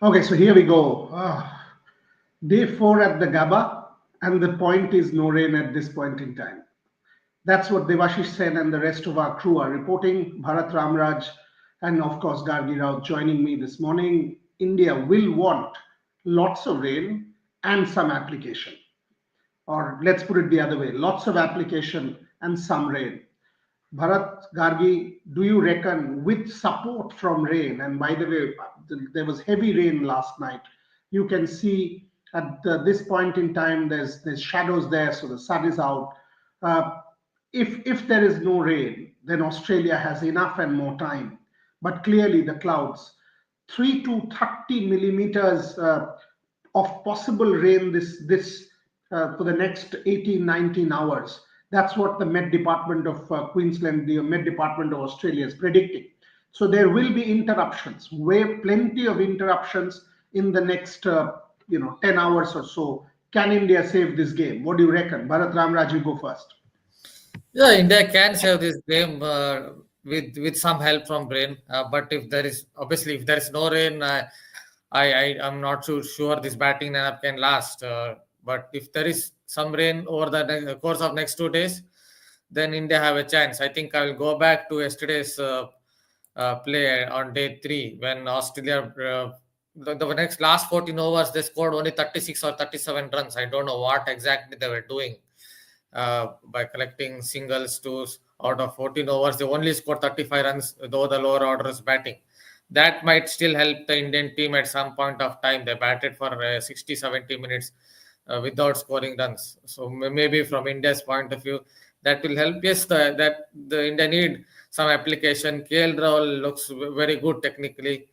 Okay, so here we go. Day four at the GABA, and the point is no rain at this point in time. That's what Devashish Sen and the rest of our crew are reporting. Bharat Ramraj and of course Gargi Rao joining me this morning. India will want lots of rain and some application. Or let's put it the other way, lots of application and some rain. Bharat, Gargi, do you reckon with support from rain, and by the way, there was heavy rain last night. You can see at this point in time, there's shadows there, so the sun is out. Uh, if there is no rain, then Australia has enough and more time. But clearly, the clouds, 3 to 30 millimeters of possible rain this for the next 18, 19 hours. That's what the Met Department of Queensland, the Met Department of Australia is predicting. So there will be interruptions, plenty of interruptions in the next 10 hours or so. Can India save this game? What do you reckon? Bharat Ramraj, you go first. Yeah, India can save this game with some help from rain. But if there is obviously if there is no rain, I'm not so sure this batting lineup can last. But if there is some rain over the course of next 2 days, then India have a chance. I think I will go back to yesterday's play on day three when Australia. The next last 14 overs, they scored only 36 or 37 runs. I don't know what exactly they were doing by collecting singles, twos out of 14 overs. They only scored 35 runs, though the lower order is batting. That might still help the Indian team at some point of time. They batted for 60, 70 minutes without scoring runs. So maybe from India's point of view, that will help. Yes, that the India need some application. KL Rahul looks very good technically,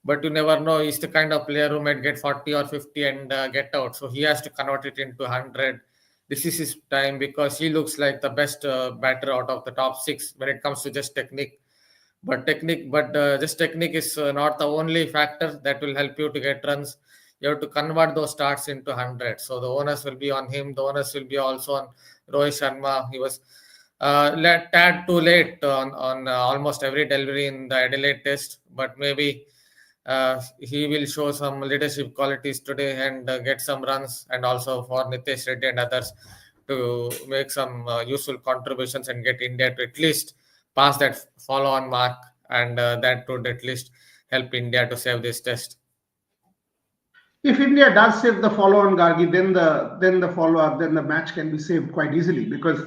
but you never know. He's the kind of player who might get 40 or 50 and get out. So he has to convert it into 100. This is his time because he looks like the best batter out of the top six when it comes to just technique. But just technique is not the only factor that will help you to get runs. You have to convert those starts into 100. So the onus will be on him. The onus will be also on Rohit Sharma. He was tad too late on almost every delivery in the Adelaide Test, but maybe he will show some leadership qualities today and get some runs, and also for Nitesh Reddy and others to make some useful contributions and get India to at least pass that follow-on mark, and that would at least help India to save this test. If India does save the follow-on, Gargi, then the follow-up, then the match can be saved quite easily because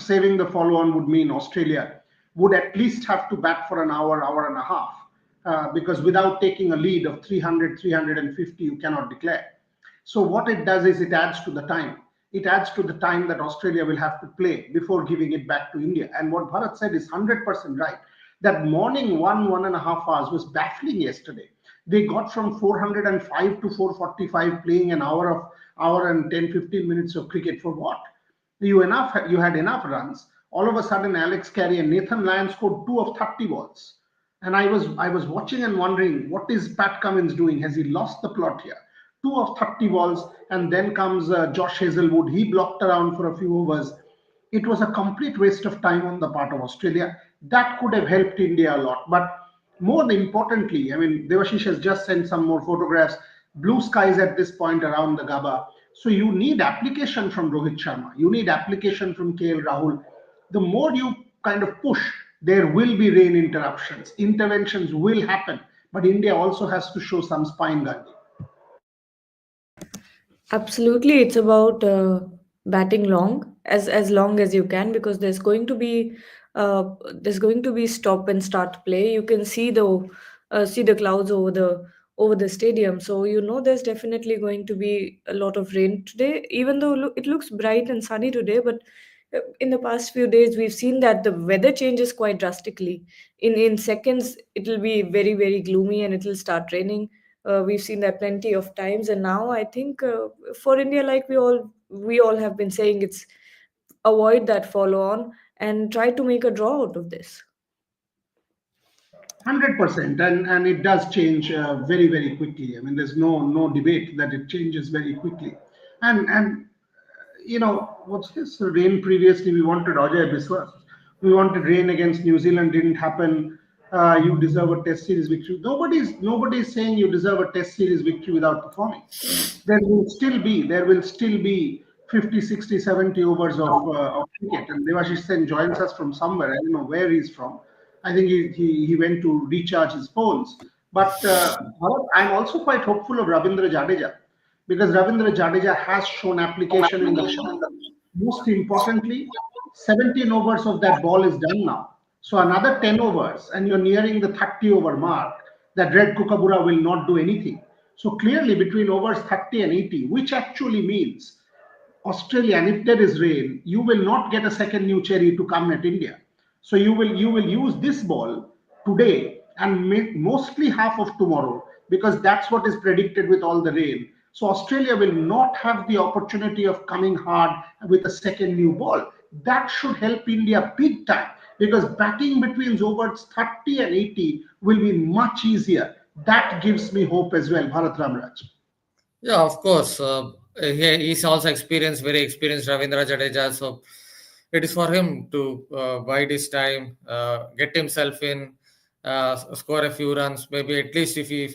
saving the follow-on would mean Australia would at least have to bat for an hour, hour and a half, because without taking a lead of 300, 350, you cannot declare. So what it does is it adds to the time. It adds to the time that Australia will have to play before giving it back to India. And what Bharat said is 100% right. That morning 1.5 hours was baffling yesterday. They got from 405 to 445 playing an hour and 10, 15 minutes of cricket for what? You had enough runs. All of a sudden, Alex Carey and Nathan Lyon scored 2 of 30 balls. And I was watching and wondering, what is Pat Cummins doing? Has he lost the plot here? 2 of 30 balls, and then comes Josh Hazelwood. He blocked around for a few overs. It was a complete waste of time on the part of Australia. That could have helped India a lot. But more importantly, I mean, Devashish has just sent some more photographs. Blue skies at this point around the Gaba. So you need application from Rohit Sharma. You need application from KL Rahul. The more you kind of push, there will be rain interruptions. Interventions will happen. But India also has to show some spine, Gandhi. Absolutely, it's about batting as long as you can, because there's going to be stop and start play. You can see the clouds over the stadium, so there's definitely going to be a lot of rain today. Even though it looks bright and sunny today, but in the past few days we've seen that the weather changes quite drastically. In seconds, it'll be very very gloomy and it'll start raining. We've seen that plenty of times, and now I think for India, like we all have been saying, it's avoid that follow on and try to make a draw out of this. 100%, and it does change very very quickly. I mean, there's no debate that it changes very quickly. And what's this rain? Previously we wanted Ajay Biswas, we wanted rain against New Zealand, didn't happen. you deserve a test series victory. Nobody's saying you deserve a test series victory without performing. There will still be 50, 60, 70 overs of cricket. And Devashish Sen joins us from somewhere. I don't know where he's from. I think he went to recharge his phones. But I'm also quite hopeful of Ravindra Jadeja because Ravindra Jadeja has shown application in the shot. Most importantly, 17 overs of that ball is done now. So another 10 overs, and you're nearing the 30 over mark. That Red Kookaburra will not do anything. So clearly, between overs 30 and 80, which actually means Australia, and if there is rain, you will not get a second new cherry to come at India. So you will use this ball today and mostly half of tomorrow because that's what is predicted with all the rain. So Australia will not have the opportunity of coming hard with a second new ball. That should help India big time because batting between overs 30 and 80 will be much easier. That gives me hope as well, Bharat Ramraj. Yeah, of course. He's also experienced, very experienced Ravindra Jadeja. So it is for him to bide his time, get himself in, score a few runs. Maybe at least if he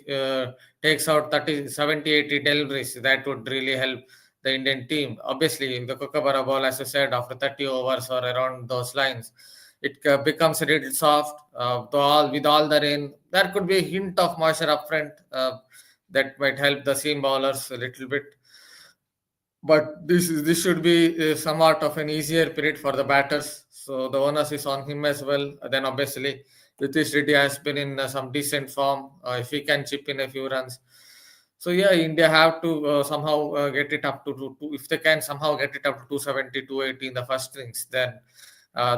takes out 30, 70, 80 deliveries, that would really help the Indian team. Obviously, the Kookaburra ball, as you said, after 30 overs or around those lines, it becomes a little soft. With all the rain, there could be a hint of moisture up front. That might help the seam bowlers a little bit. But this should be somewhat of an easier period for the batters. So the onus is on him as well. Then obviously, Ritesh Reddy has been in some decent form. If he can chip in a few runs, so yeah, India have to somehow get it up to if they can somehow get it up to 270, 280 in the first innings, then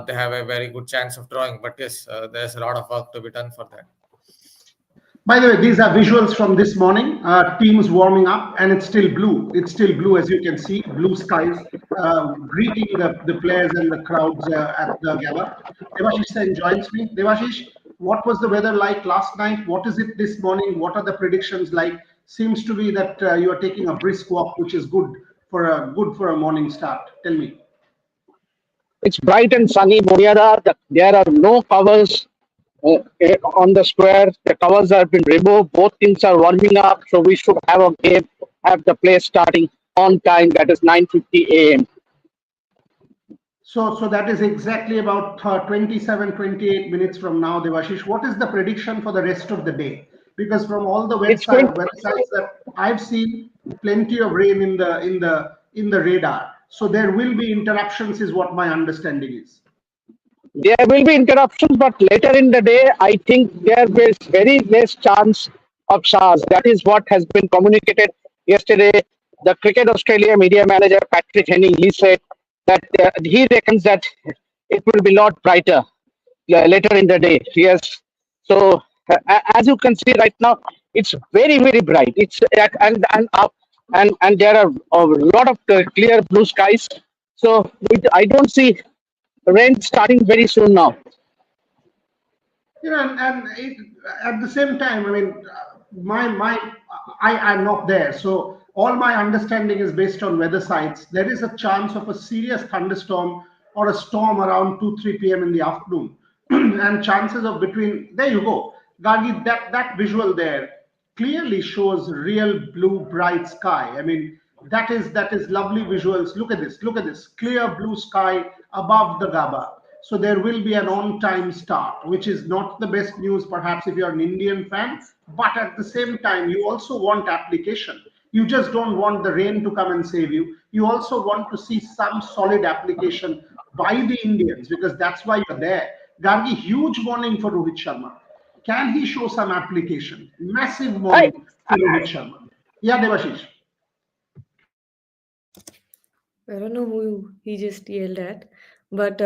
they have a very good chance of drawing. But yes, there's a lot of work to be done for that. By the way, these are visuals from this morning. Teams warming up, and it's still blue. It's still blue, as you can see, blue skies greeting the players and the crowds at the Gabba. Devashish Sen joins me. Devashish, what was the weather like last night? What is it this morning? What are the predictions like? Seems to be that you are taking a brisk walk, which is good for a morning start. Tell me. It's bright and sunny, Moniara. There are no covers on the square. The covers have been removed. Both teams are warming up, so we should have a game, have the play starting on time. That is 9:50 a.m. So that is exactly about 27, 28 minutes from now, Devashish. What is the prediction for the rest of the day? Because from all the It's going. websites that I've seen, plenty of rain in the radar. So there will be interruptions, is what my understanding is. There will be interruptions, but later in the day, I think there is very less chance of showers. That is what has been communicated yesterday. The Cricket Australia media manager, Patrick Henning, he said that he reckons that it will be a lot brighter later in the day. Yes. So, as you can see right now, it's very, very bright. It's and there are a lot of clear blue skies. So, I don't see rain starting very soon now. At the same time, I mean, I'm not there, so all my understanding is based on weather sites. There is a chance of a serious thunderstorm or a storm around 2-3 p.m. in the afternoon, and chances of between. There you go, Gargi. That visual there clearly shows real blue bright sky. I mean, that is lovely visuals. Look at this. Look at this clear blue sky above the Gaba. So there will be an on-time start, which is not the best news, perhaps, if you're an Indian fan. But at the same time, you also want application. You just don't want the rain to come and save you. You also want to see some solid application by the Indians because that's why you're there. Gargi, huge warning for Rohit Sharma. Can he show some application? Massive I, warning to Rohit Sharma. Yeah, Devashish. I don't know who he just yelled at, but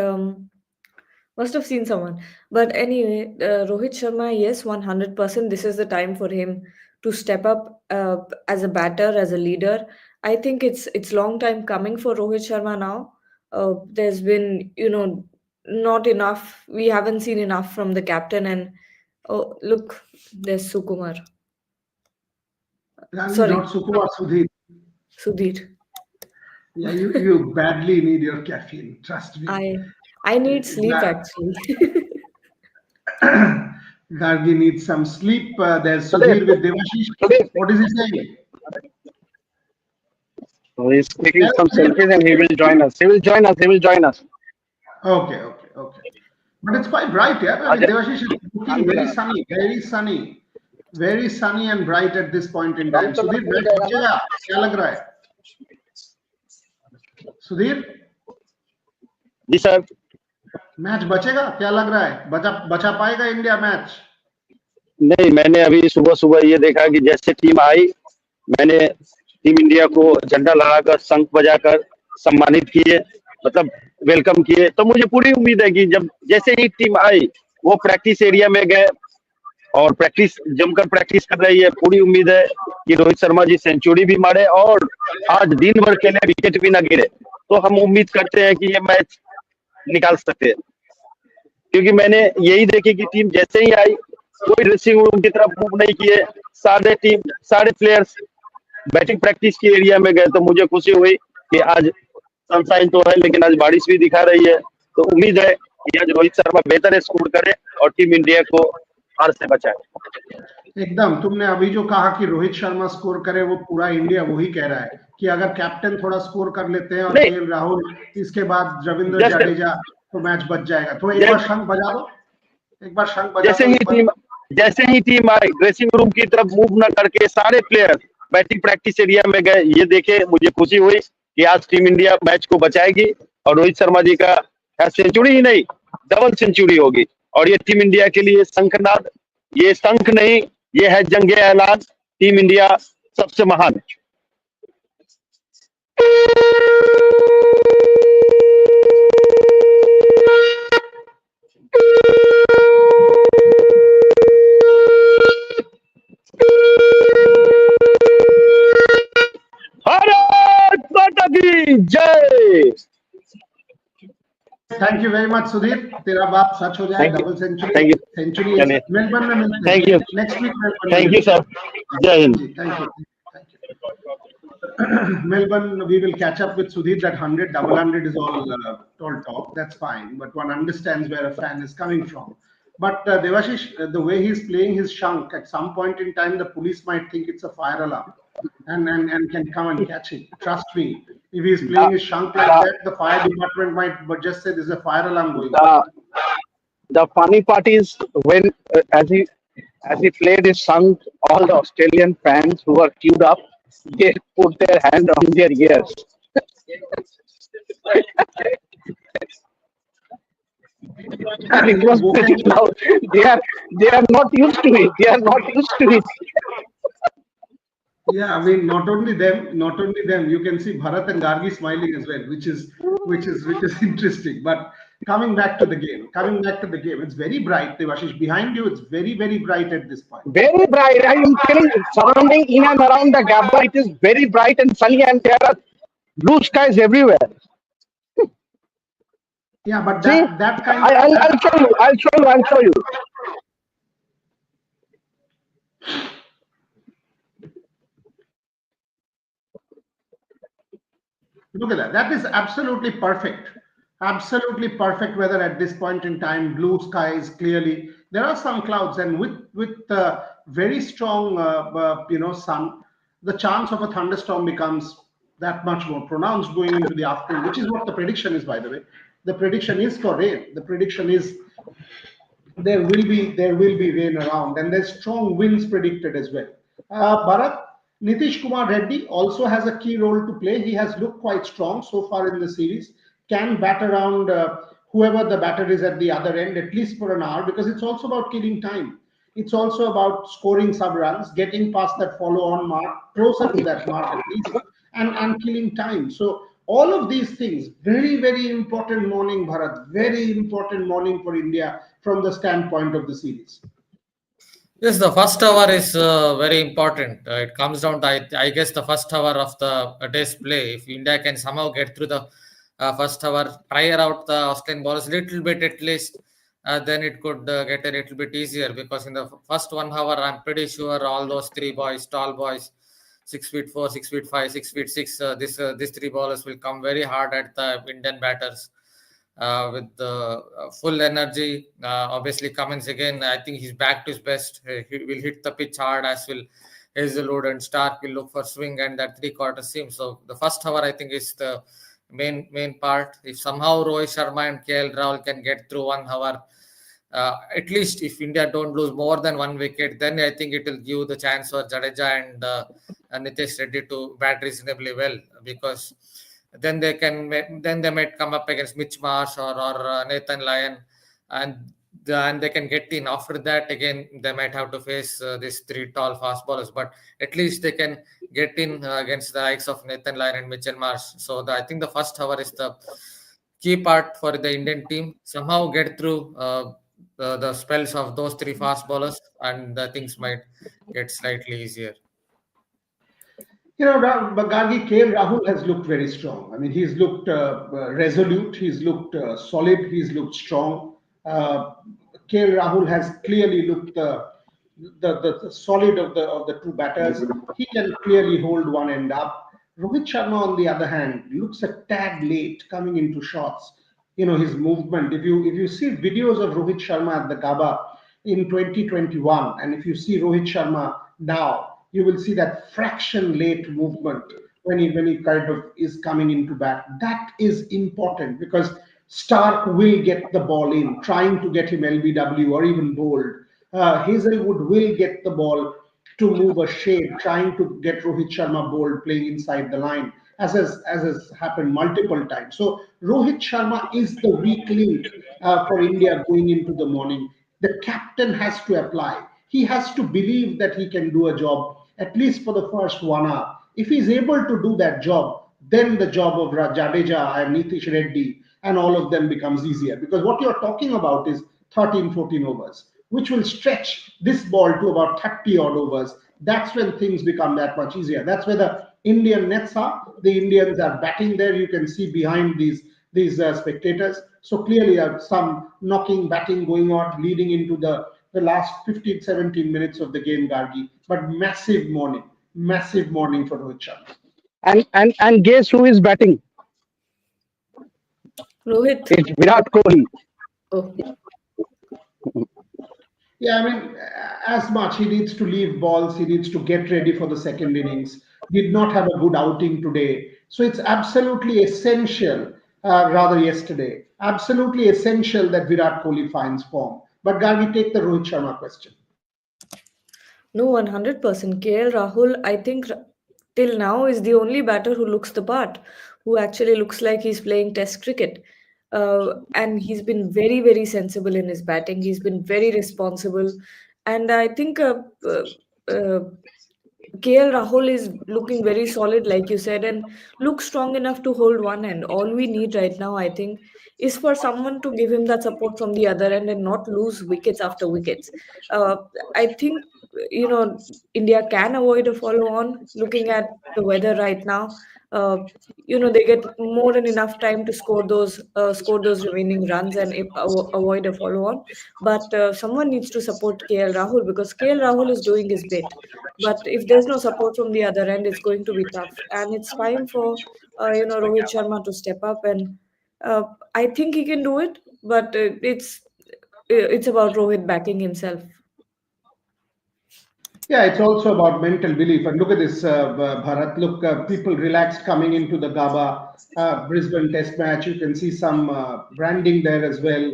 must have seen someone. But anyway, Rohit Sharma, yes, 100%. This is the time for him to step up as a batter, as a leader. I think it's long time coming for Rohit Sharma now. There's been, not enough. We haven't seen enough from the captain. And oh, look, there's Sukumar. Gargi, Sorry, not Sukumar, Sudhir. Sudhir. Yeah, you badly need your caffeine. Trust me. I I need sleep Yeah. actually. Gargi needs some sleep. There's Today, Sudhir with Devashish. today, What is he saying? so he's taking Yes, some Sudhir. selfies and he will join us. He will join us. He will join us. Okay, okay, okay. But it's quite bright, yeah. I mean, Ajay, Devashish is looking very sunny and bright at this point in time. Sudhir, match बचेगा? क्या लग रहा है? सुधीर, जी sir. Match बचेगा? क्या लग रहा है? बचा पाएगा इंडिया मैच? नहीं, मैंने अभी सुबह सुबह ये देखा कि जैसे टीम आई, मैंने टीम इंडिया को झंडा लगाकर शंख बजाकर सम्मानित किए, मतलब वेलकम किए. तो मुझे पूरी उम्मीद है कि जब जैसे ही टीम आई वो प्रैक्टिस एरिया में गए और प्रैक्टिस जमकर प्रैक्टिस कर रही है. पूरी उम्मीद है कि रोहित शर्मा जी सेंचुरी भी मारे और आज दिन भर खेले, विकेट भी ना गिरे. तो हम उम्मीद करते हैं कि ये मैच निकाल सकते हैं, क्योंकि मैंने यही देखी कि टीम जैसे ही आई कोई ड्रेसिंग रूम की तरफ मूव नहीं किए. सारे प्लेयर्स बैटिंग प्रैक्टिस के एरिया में गए. तो मुझे खुशी हुई कि आज सनशाइन तो है लेकिन आज बारिश भी दिखा रही है. तो उम्मीद है कि आज रोहित शर्मा बेहतर स्कोर करे और टीम इंडिया को हार से बचाए. एकदम, तुमने अभी जो कहा कि रोहित शर्मा स्कोर करे, वो पूरा इंडिया वही कह रहा है कि अगर कैप्टन थोड़ा स्कोर कर लेते हैं और नहीं, केएल राहुल, इसके बाद रविंद्र जैसे जडेजा, तो मैच बच जाएगा. तो एक बार शंख बजा दो, एक बार शंख बजा जैसे दो ही इस बार. टीम जैसे ही टीम आई ड्रेसिंग रूम की तरफ मूव न करके सारे प्लेयर बैटिंग प्रैक्टिस एरिया में गए. ये देखे मुझे खुशी हुई कि आज टीम इंडिया मैच को बचाएगी और रोहित शर्मा जी का सेंचुरी ही नहीं, डबल सेंचुरी होगी. और ये टीम इंडिया के लिए शंखनाद, ये शंख नहीं, ये है जंगे ऐलान. टीम इंडिया सबसे महान. भारत माता की जय. Thank you very much Sudhir, तेरा बात सच हो जाए. Double thank century, you. Century चलिए, मेलबर्न में मिलते थैंक हैं you. Next week. Melbourne thank you sir. जय Hind. Thank you. Melbourne, we will catch up with Sudhir. That 100, double 100 is all talk. That's fine, but one understands where a fan is coming from. But Devashish, the way he's playing his shank, at some point in time, the police might think it's a fire alarm and can come and catch it. Trust me, if he's playing his shank like that, the fire department might but just say there's a fire alarm going on. The funny part is when as he played his song, all the Australian fans who were queued up, they put their hand on their ears. And it was very loud. They are not used to it. They are not used to it. Yeah, I mean, not only them. You can see Bharat and Gargi smiling as well, which is interesting. But coming back to the game, it's very bright, Devashish. Behind you, it's very, very bright at this point. Very bright. I am telling you, surrounding in and around the Gabba, it is very bright and sunny, and there are blue skies everywhere. Yeah, but See, that kind I'll show you. I'll show you. Look at that. That is absolutely perfect. Absolutely perfect weather at this point in time. Blue skies clearly. There are some clouds, and with very strong sun, the chance of a thunderstorm becomes that much more pronounced going into the afternoon, which is what the prediction is, by the way. The prediction is for rain. The prediction is there will be rain around, and there's strong winds predicted as well. Bharat, Nitish Kumar Reddy also has a key role to play. He has looked quite strong so far in the series. Can bat around whoever the batter is at the other end, at least for an hour, because it's also about killing time. It's also about scoring sub runs, getting past that follow-on mark, closer to that mark at least, and killing time. So all of these things, very, very important morning, Bharat, very important morning for India from the standpoint of the series. Yes, the first hour is very important. It comes down to, I guess, the first hour of the day's play. If India can somehow get through the first hour, tire out the Australian bowlers a little bit at least, then it could get a little bit easier, because in the first 1 hour, I'm pretty sure all those three boys, tall boys, 6'4", 6'5", 6'6", these three bowlers will come very hard at the Indian batters. with the full energy. Obviously, Cummins again, I think he's back to his best. He will hit the pitch hard, as will Hazelwood, and Stark will look for swing and that three-quarter seam. So the first hour, I think, is the main part. If somehow Rohit Sharma and KL Rahul can get through 1 hour, at least if India don't lose more than 1 wicket, then I think it will give the chance for Jadeja and Nitesh Reddy to bat reasonably well, because then they might come up against Mitch Marsh or Nathan Lyon, and they can get in. After that, again they might have to face these three tall fast bowlers, but at least they can get in against the likes of Nathan Lyon and Mitchell Marsh. So I think the first hour is the key part for the Indian team. Somehow get through the spells of those three fast bowlers, and the things might get slightly easier. But Gargi, KL Rahul has looked very strong. I mean, he's looked resolute, he's looked solid, he's looked strong. KL Rahul has clearly looked the solid of the two batters. He can clearly hold one end up. Rohit Sharma, on the other hand, looks a tad late coming into shots. His movement. If you see videos of Rohit Sharma at the Gaba in 2021, and if you see Rohit Sharma now, you will see that fraction late movement when he kind of is coming into bat. That is important because Stark will get the ball in, trying to get him LBW or even bowled. Hazelwood will get the ball to move a shade, trying to get Rohit Sharma bowled, playing inside the line, as has happened multiple times. So Rohit Sharma is the weak link for India going into the morning. The captain has to apply. He has to believe that he can do a job, at least for the first 1 hour. If he's able to do that job, then the job of Jadeja and Nitish Reddy and all of them becomes easier. Because what you're talking about is 13, 14 overs, which will stretch this ball to about 30 odd overs. That's when things become that much easier. That's where the Indian nets are. The Indians are batting there. You can see behind these spectators. So clearly some knocking, batting going on, leading into the last 15, 17 minutes of the game, Gargi. But massive morning for Rohit Sharma. And guess who is batting? Rohit. It's Virat Kohli. Oh. Yeah, I mean, as much he needs to leave balls, he needs to get ready for the second innings. Did not have a good outing today. So it's absolutely essential, rather yesterday, absolutely essential that Virat Kohli finds form. But Gargi, take the Rohit Sharma question. No, 100%. KL Rahul, I think till now is the only batter who looks the part, who actually looks like he's playing Test cricket. And he's been very, very sensible in his batting. He's been very responsible. And I think KL Rahul is looking very solid, like you said, and looks strong enough to hold one end. All we need right now, I think, is for someone to give him that support from the other end and not lose wickets after wickets. Uh, I think, India can avoid a follow on looking at the weather right now. They get more than enough time to score those remaining runs and avoid a follow on. But someone needs to support KL Rahul because KL Rahul is doing his bit. But if there's no support from the other end, it's going to be tough. And it's time for Rohit Sharma to step up, and I think he can do it. But it's about Rohit backing himself. Yeah, it's also about mental belief. And look at this, Bharat. Look, people relaxed coming into the Gaba Brisbane Test match. You can see some branding there as well.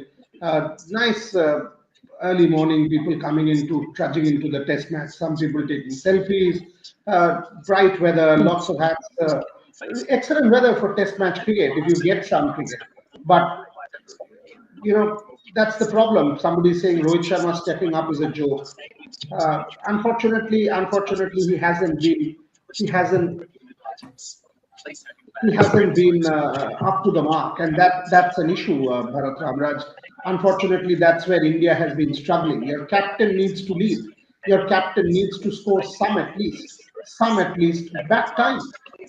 Nice early morning people coming into, trudging into the Test match. Some people taking selfies. Bright weather, lots of hats. Excellent weather for Test match cricket if you get some cricket. But that's the problem. Somebody saying Rohit Sharma stepping up is a joke. Unfortunately, he hasn't been up to the mark, and that's an issue, Bharat Ramraj. Unfortunately, that's where India has been struggling. Your captain needs to lead. Your captain needs to score some at least, back time.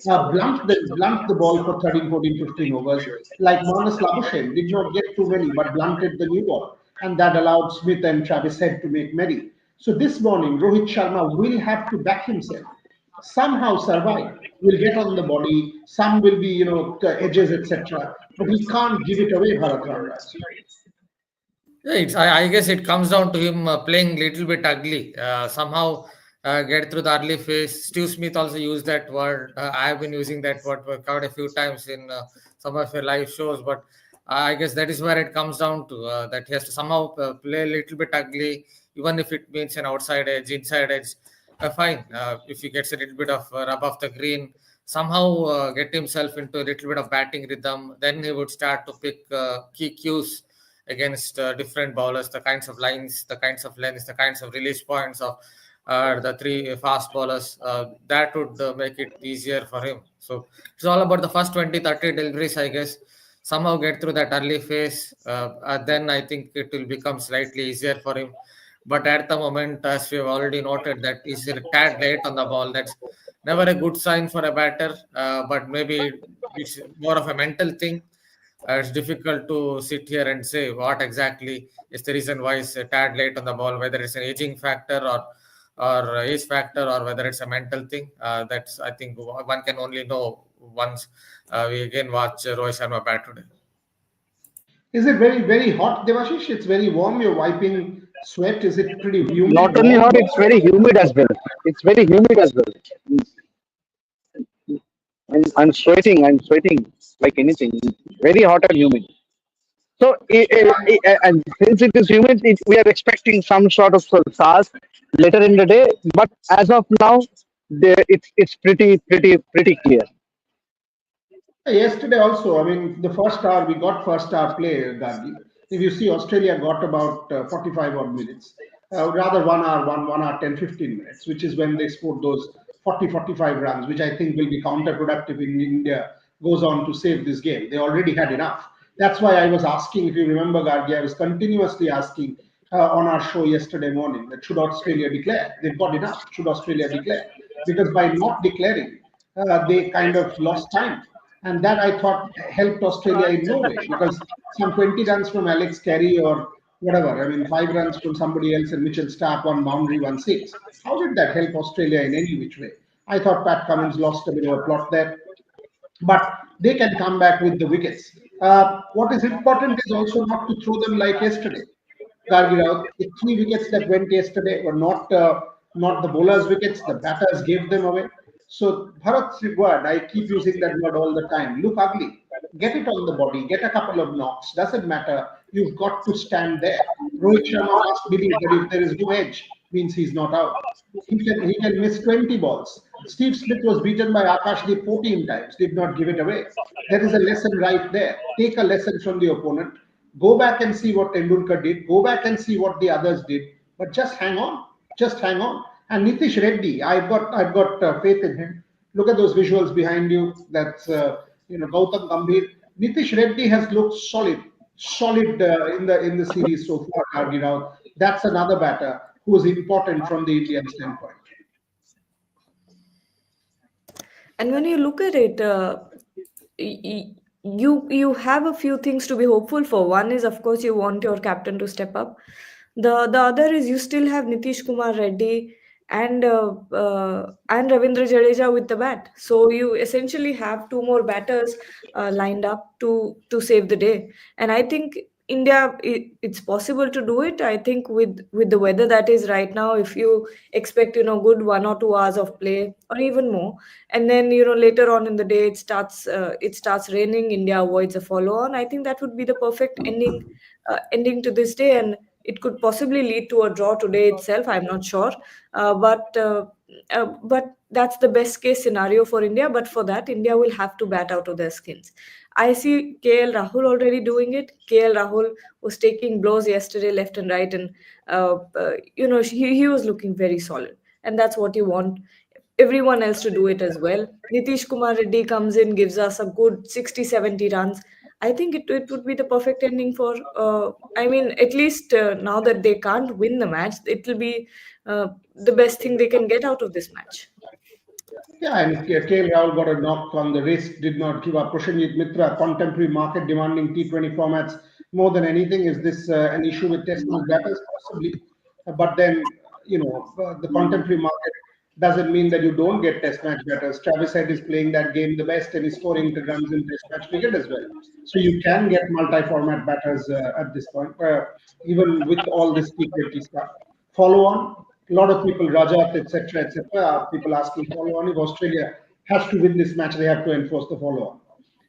Blunt the ball for 13, 14, 15 overs. Like Manas Labuschagne did not get too many, but blunted the new ball, and that allowed Smith and Travis Head to make merry. So this morning, Rohit Sharma will have to back himself. somehow survive. Will get on the body. Some will be, edges, etc. But he can't give it away, Bharat Ramraj. Yeah, I guess it comes down to him playing little bit ugly. Somehow get through the early phase. Steve Smith also used that word. I have been using that word quite a few times in some of your live shows. But I guess that is where it comes down to that he has to somehow play a little bit ugly, even if it means an outside edge, inside edge. Fine. If he gets a little bit of rub off the green, somehow get himself into a little bit of batting rhythm, then he would start to pick key cues against different bowlers, the kinds of lines, the kinds of lengths, the kinds of release points of the three fast bowlers. That would make it easier for him. So it's all about the first 20, 30 deliveries, I guess. Somehow get through that early phase. Then I think it will become slightly easier for him. But at the moment, as we have already noted, that he's a tad late on the ball. That's never a good sign for a batter, but maybe it's more of a mental thing. It's difficult to sit here and say what exactly is the reason why it's a tad late on the ball, whether it's an aging factor or age factor, or whether it's a mental thing. That's, I think, one can only know once we again watch Rohit Sharma bat today. Is it very, very hot, Devashish? It's very warm. You're wiping sweat. Is it pretty humid, Not only warm? hot, it's very humid as well. It's very humid as well. I'm sweating. I'm sweating like anything. Very hot and humid. So, and since it is humid, we are expecting some sort of SARS later in the day. But as of now, it's pretty clear. Yesterday also, I mean, the first hour, we got first hour play, Gargi. If you see, Australia got about 45 odd minutes, rather 1 hour, 1 hour, 10, 15 minutes, which is when they scored those 40, 45 runs, which I think will be counterproductive in India goes on to save this game. They already had enough. That's why I was asking, if you remember, Gargi, I was continuously asking on our show yesterday morning that should Australia declare? They've got enough. Should Australia declare? Because by not declaring, they kind of lost time. And that I thought helped Australia in no way because some 20 runs from Alex Carey or whatever, I mean, 5 runs from somebody else and Mitchell Stark, one boundary, one six. How did that help Australia in any which way? I thought Pat Cummins lost a bit of a plot there, but they can come back with the wickets. What is important is also not to throw them like yesterday. Gargi, the 3 wickets that went yesterday were not the bowlers' wickets. The batters gave them away. So Bharat's word, I keep using that word all the time. Look ugly. Get it on the body. Get a couple of knocks. Doesn't matter. You've got to stand there. Rohit Sharma must believe that if there is no edge, means he's not out. He can miss 20 balls. Steve Smith was beaten by Akashdeep 14 times, did not give it away. There is a lesson right there. Take a lesson from the opponent. Go back and see what Tendulkar did. Go back and see what the others did. But just hang on. Just hang on. And Nitish Reddy, I've got faith in him. Look at those visuals behind you. That's Gautam Gambhir. Nitish Reddy has looked solid in the series so far. Kargirao. That's another batter who is important from the Indian standpoint. And when you look at it, you have a few things to be hopeful for. One is, of course, you want your captain to step up. The other is you still have Nitish Kumar Reddy and Ravindra Jadeja with the bat. So you essentially have two more batters lined up to save the day. And I think India, it's possible to do it. I think with the weather that is right now, if you expect good 1 or 2 hours of play or even more, and then later on in the day it starts raining, India avoids a follow on. I think that would be the perfect ending to this day, and it could possibly lead to a draw today itself. I'm not sure, but that's the best case scenario for India. But for that, India will have to bat out of their skins. I see KL Rahul already doing it. KL Rahul was taking blows yesterday left and right, and he was looking very solid, and that's what you want everyone else to do it as well. Nitish Kumar Reddy comes in, gives us a good 60, 70 runs. I think it would be the perfect ending for, I mean, at least now that they can't win the match, it will be the best thing they can get out of this match. Yeah, and KL Rahul got a knock on the wrist, did not give up. Prashanjit Mitra, contemporary market demanding T20 formats more than anything. Is this an issue with Test match batters? Possibly. But then, the contemporary market doesn't mean that you don't get test match batters. Travis Head is playing that game the best and is scoring the runs in test match cricket as well. So you can get multi-format batters at this point, even with all this T20 stuff. Follow on, a lot of people, Rajat, etc., people asking follow on. If Australia has to win this match, they have to enforce the follow on.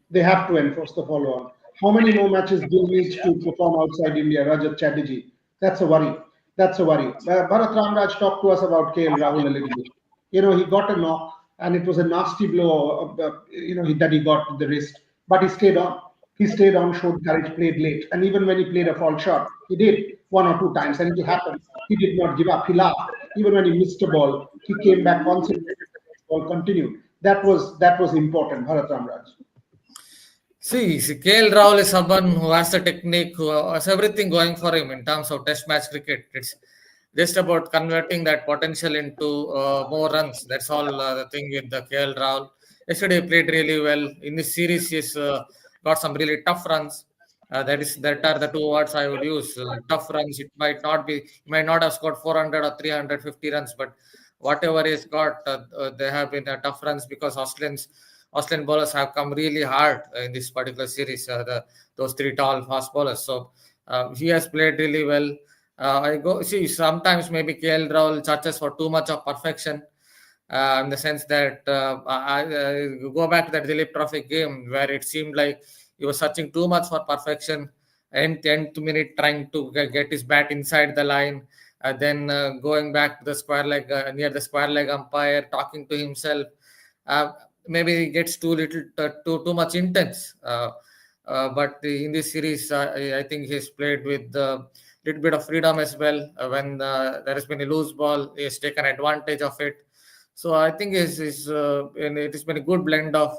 They have to enforce the follow on. How many more matches Gill needs to perform outside India? Rajat Chatterjee. That's a worry. That's a worry. Bharat Ramraj talked to us about KL Rahul a little bit. He got a knock and it was a nasty blow, that he got to the wrist, but he stayed on. He stayed on, showed courage, played late. And even when he played a fall shot, he did one or two times, and it happened. He did not give up. He laughed. Even when he missed a ball, he came back, concentrated, ball continued. That was important, Bharat Ramraj. See, KL Rahul is someone who has the technique, who has everything going for him in terms of test match cricket. It's just about converting that potential into more runs. That's all the thing with the KL Rahul. Yesterday he played really well. In this series, he's got some really tough runs. That are the two words I would use. Tough runs. It might not be. He might not have scored 400 or 350 runs, but whatever he's got, they have been tough runs because Australian bowlers have come really hard in this particular series. Those three tall fast bowlers. So he has played really well. I go see sometimes maybe KL Rahul searches for too much of perfection. In the sense that I go back to that Dilip Trophy game where it seemed like he was searching too much for perfection, and 10th minute trying to get his bat inside the line, then going back to the square leg near the square leg umpire, talking to himself. Maybe he gets too much intense. But in this series, I think he's played with a little bit of freedom as well. When there has been a loose ball, he has taken advantage of it. So I think and it has been a good blend of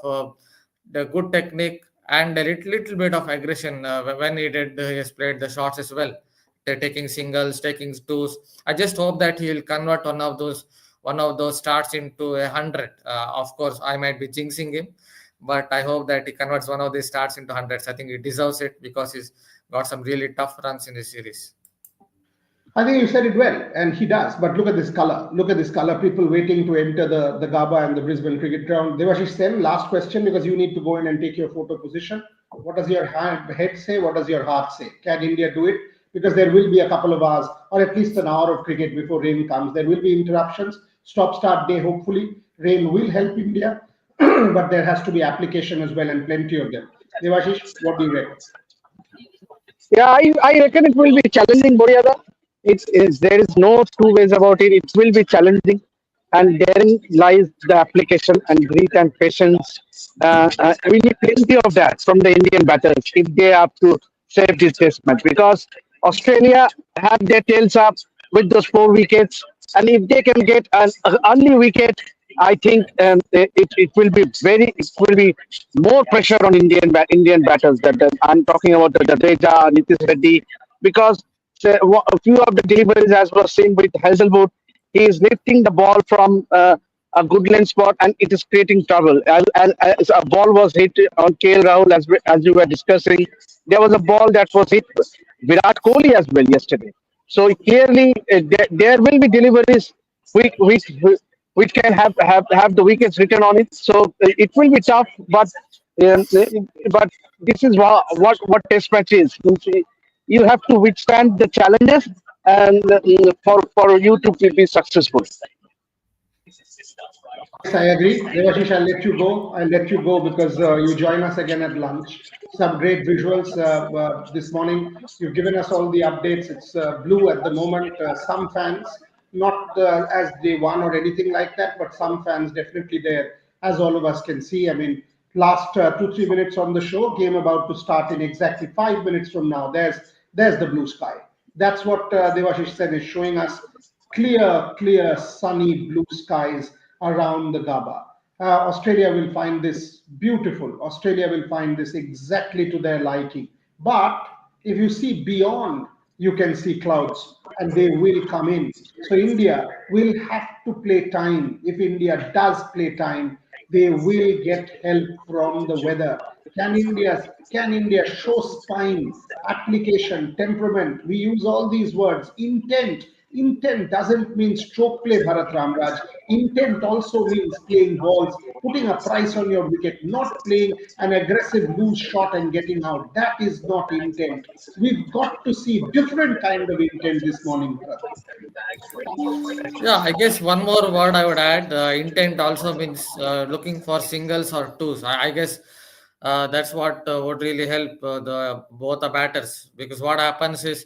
the good technique and a little bit of aggression when he has played the shots as well. They're taking singles, taking twos. I just hope that he'll convert one of those starts into 100. Of course, I might be jinxing him, but I hope that he converts one of these starts into hundreds. I think he deserves it because he's got some really tough runs in this series. I think you said it well, and he does. But look at this color. Look at this color. People waiting to enter the Gabba and the Brisbane cricket ground. Devashish Sen, last question because you need to go in and take your photo position. What does your head say? What does your heart say? Can India do it? Because there will be a couple of hours or at least an hour of cricket before rain comes. There will be interruptions. Stop-start day, hopefully. Rain will help India, but there has to be application as well and plenty of them. Devashish, what do you reckon? Yeah, I reckon it will be challenging, Boryada. There is no two ways about it. It will be challenging, and therein lies the application and grit and patience. We need plenty of that from the Indian batters if they have to save this test match because Australia have their tails up with those 4 wickets, and if they can get an early wicket, I think it will be more pressure on Indian batters. That I'm talking about the Jadeja, Nitish Reddy, because a few of the deliveries, as was seen with Hazelwood, he is lifting the ball from a good length spot, and it is creating trouble. As a ball was hit on KL Rahul, as you were discussing, there was a ball that was hit Virat Kohli as well yesterday. So clearly, there will be deliveries which can have the wickets written on it. So it will be tough, um, but this is what Test match is. You have to withstand the challenges and for you to be successful. Yes, I agree. Devashish, I'll let you go. I'll let you go because you join us again at lunch. Some great visuals this morning. You've given us all the updates. It's blue at the moment. Some fans, not as day one or anything like that, but some fans definitely there, as all of us can see. I mean, last 2-3 minutes on the show, game about to start in exactly 5 minutes from now. There's the blue sky. That's what Devashish said is showing us clear, sunny blue skies around the Gabba. Australia will find this beautiful. Australia will find this exactly to their liking. But if you see beyond, you can see clouds and they will come in. So India will have to play time. If India does play time, they will get help from the weather. Can India show spine, application, temperament? We use all these words, intent. Intent doesn't mean stroke play, Bharat Ramraj. Intent also means playing balls, putting a price on your wicket, not playing an aggressive loose shot and getting out. That is not intent. We've got to see different kind of intent this morning, Bharat. Yeah, I guess one more word I would add. Intent also means looking for singles or twos. I guess that's what would really help the both the batters, because what happens is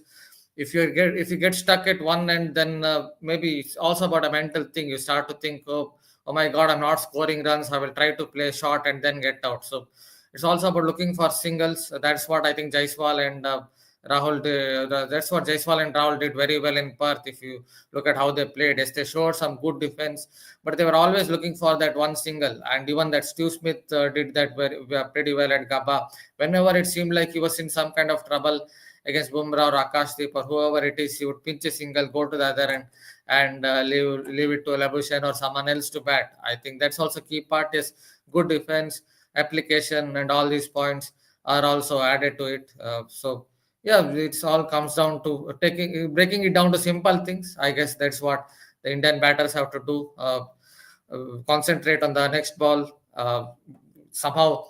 if you get stuck at one end, then maybe it's also about a mental thing. You start to think, oh my God, I'm not scoring runs. I will try to play short and then get out. So it's also about looking for singles. That's what I think Jaiswal and Rahul did. That's what Jaiswal and Rahul did very well in Perth. If you look at how they played, yes, they showed some good defense, but they were always looking for that one single. And even that Steve Smith did that pretty well at Gabba. Whenever it seemed like he was in some kind of trouble against Bumrah or Akashdeep or whoever it is, he would pinch a single, go to the other end, and leave it to Labuschagne or someone else to bat. I think that's also key part is good defense, application, and all these points are also added to it. So yeah, it's all comes down to breaking it down to simple things. I guess that's what the Indian batters have to do. Concentrate on the next ball. Somehow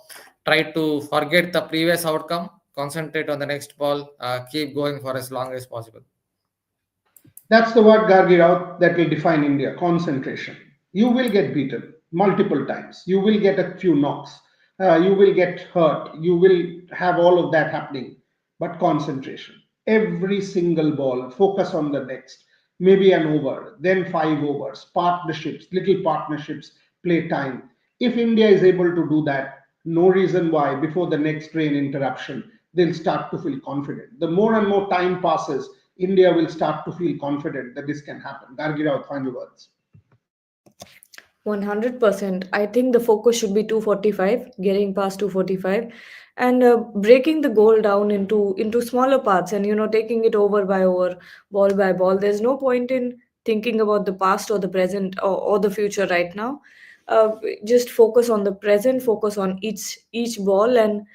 try to forget the previous outcome. Concentrate on the next ball. Keep going for as long as possible. That's the word, Gargi Rao, that will define India: concentration. You will get beaten multiple times. You will get a few knocks. You will get hurt. You will have all of that happening. But concentration. Every single ball, focus on the next. Maybe an over, then 5 overs, partnerships, little partnerships, play time. If India is able to do that, no reason why before the next rain interruption, they'll start to feel confident. The more and more time passes, India will start to feel confident that this can happen. Gargi Rao, final words. 100%. I think the focus should be 245, getting past 245, and breaking the goal down into smaller parts, and taking it over by over, ball by ball. There's no point in thinking about the past or the present or the future right now. Uh, just focus on the present, focus on each ball, and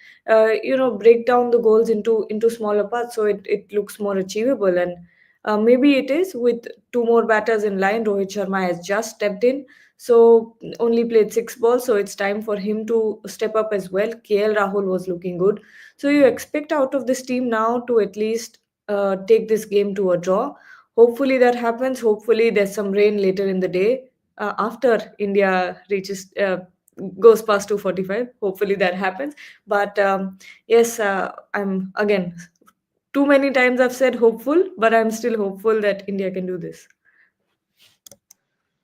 break down the goals into smaller parts so it looks more achievable. And maybe it is with two more batters in line. Rohit Sharma has just stepped in, so only played 6 balls, so it's time for him to step up as well. KL Rahul was looking good, so you expect out of this team now to at least take this game to a draw. Hopefully that happens. Hopefully there's some rain later in the day after India reaches goes past 245. Hopefully that happens. But yes, I'm again, too many times I've said hopeful, but I'm still hopeful that India can do this.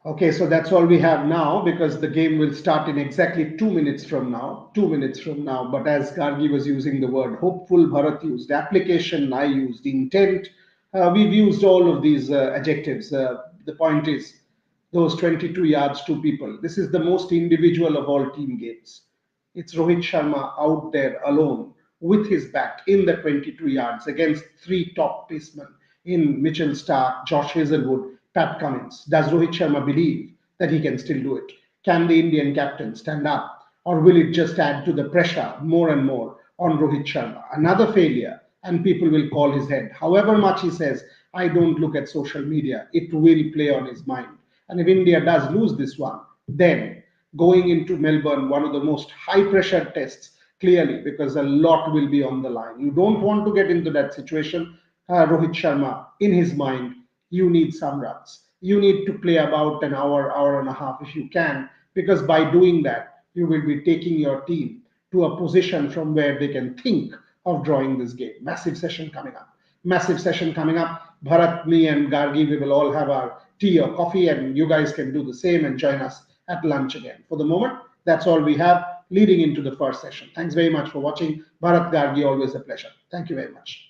Okay, so that's all we have now because the game will start in exactly 2 minutes from now. 2 minutes from now. But as Gargi was using the word hopeful, Bharat used application, I used intent. We've used all of these adjectives. The point is, those 22 yards, two people. This is the most individual of all team games. It's Rohit Sharma out there alone with his bat in the 22 yards against three top pacemen in Mitchell Stark, Josh Hazelwood, Pat Cummins. Does Rohit Sharma believe that he can still do it? Can the Indian captain stand up? Or will it just add to the pressure more and more on Rohit Sharma? Another failure, and people will call his head. However much he says, I don't look at social media, it will play on his mind. And if India does lose this one, then going into Melbourne, one of the most high pressure tests, clearly, because a lot will be on the line. You don't want to get into that situation. Rohit Sharma, in his mind, you need some runs. You need to play about an hour, hour and a half if you can, because by doing that, you will be taking your team to a position from where they can think of drawing this game. Massive session coming up. Massive session coming up. Bharat, me, and Gargi, we will all have our tea or coffee, and you guys can do the same and join us at lunch again. For the moment, that's all we have leading into the first session. Thanks very much for watching. Bharat, Gargi, always a pleasure. Thank you very much.